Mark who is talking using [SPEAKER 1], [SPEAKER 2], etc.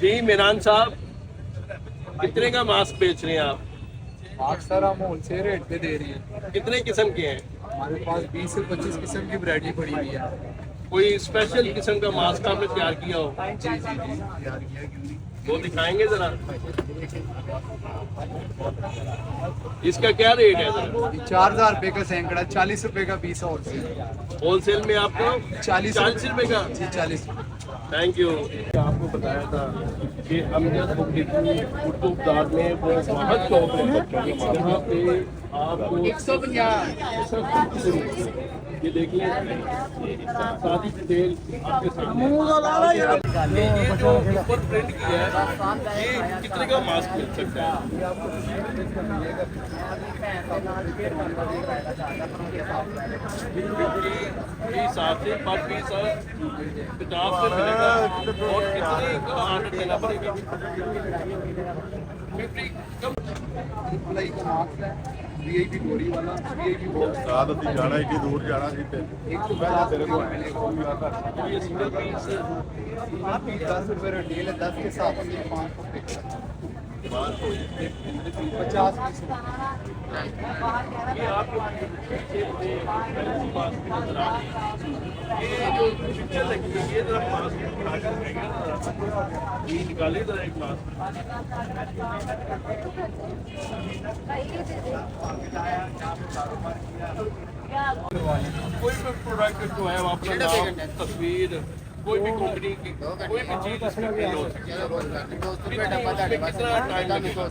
[SPEAKER 1] जी मिरान साहब, कितने का मास्क बेच रहे हैं आप?
[SPEAKER 2] मास्क सर हम होलसेल रेट पे दे रही है।
[SPEAKER 1] कितने किस्म के हैं?
[SPEAKER 2] हमारे पास 20 से 25 किस्म की वैरायटी पड़ी हुई है।
[SPEAKER 1] कोई स्पेशल किस्म का मास्क आपने तैयार किया हो?
[SPEAKER 2] जी जी जी तैयार किया क्यों नहीं।
[SPEAKER 1] वो दिखाएंगे जरा। इसका क्या रेट है जरा?
[SPEAKER 2] 4000 रुपए का सैकड़ा, 40 रुपए का पीस होलसेल।
[SPEAKER 1] होलसेल में आपको
[SPEAKER 2] 40
[SPEAKER 1] रुपए का?
[SPEAKER 2] जी 40।
[SPEAKER 1] Thank you. आपको बताया था कि अमजद बुक डिपो उर्दू बाजार में वो वाहद शॉप है जहाँ पे आपको 150 ये देखिए सारी डिटेल आपके सामने। ये जो ऊपर प्रिंट किया है ये कितने का मास्क मिल सकता है? ये हिसाब से पर पीस 50 से मिलेगा और कितने का ऑर्डर देना पड़ेगा? 50 कम।
[SPEAKER 2] अप्लाई का मास्क है वीआईपी गोरी वाला, वीआईपी बॉक्स
[SPEAKER 3] रात अभी जाना एडी दूर जाना सी ते
[SPEAKER 2] 150 रुपए का मिलेगा।
[SPEAKER 1] ये सिंगल पीस
[SPEAKER 2] 10 रुपए रिटेल है, 10 के हिसाब से 500 रुपए 50 पीस।
[SPEAKER 1] ये आपको ये जो पिक्चर लगी है ये जरा मास्क ये निकालिए जरा एक मास्क। कोई भी प्रोडक्ट जो है वो अपना नाम, तस्वीर, कोई भी कंपनी की कोई भी चीज इसमें प्रिंट हो सकती है। कितना टाइम लगेगा?